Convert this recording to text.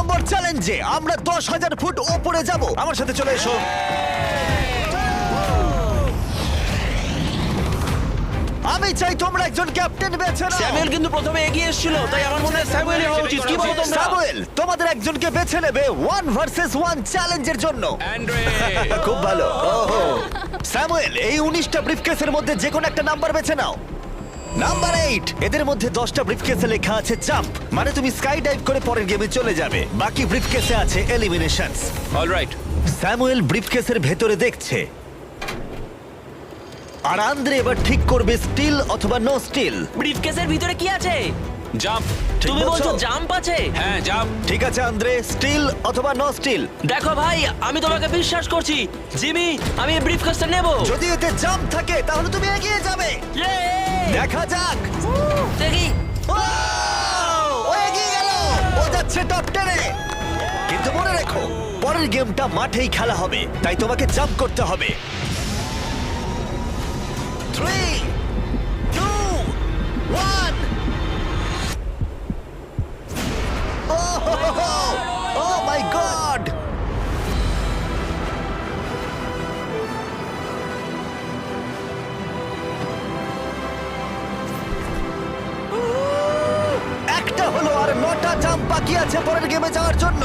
নম্বর চ্যালেঞ্জে আমরা 10,000 ফুট ওপরে যাব। আমার সাথে চলে এসো। আমি চাই তোমরা একজন ক্যাপ্টেন বেছে নাও। স্যামুয়েল কিন্তু প্রথমে এগিয়ে এসেছিল, তাই আমার মনে হয় স্যামুয়েলই হওয়া উচিত। কি বলো তোমরা? স্যামুয়েল, তোমাদের একজনকে বেছে নেবে 1 ভার্সেস 1 চ্যালেঞ্জের জন্য। খুব ভালো। ওহো, স্যামুয়েল, এই 19টা ব্রিফকেসের মধ্যে যে কোনো একটা নাম্বার বেছে নাও। নাম্বার 8। এদের মধ্যে 10টা ব্রিফকেসে লেখা আছে জাম্প, মানে তুমি স্কাই ডাইভ করে পরের গেমে চলে যাবে। বাকি ব্রিফকেসে আছে এলিমিনেশনস। অলরাইট। স্যামুয়েল ব্রিফকেসের ভেতরে দেখছে, আর আন্দ্রে এবার ঠিক করবে স্টিল অথবা নো স্টিল। ব্রিফকেসের ভিতরে কি আছে? জাম্প। ঠিক তুমি বলছো বলছো? জাম্প আছে? হ্যাঁ জাম্প। ঠিক আছে আন্দ্রে, স্টিল অথবা নো স্টিল। দেখো ভাই, আমি তোমাকে বিশ্বাস করছি। জিমি, আমি এই ব্রিফকেসটা নেব। যদি এতে জাম্প থাকে তাহলে তুমি এগিয়ে যাবে। দেখা যাক। দেখি। ও এগিয়ে গেল, ও যাচ্ছে টপ 10 এ। কিন্তু মনে রেখো, পরের গেমটা মাঠেই খেলা হবে, তাই তোমাকে জাম্প করতে হবে। 3, 2, 1। ও মাই গড! একটা হলো, আর 9টা জাম্প বাকি আছে পরের গেমে যাওয়ার জন্য।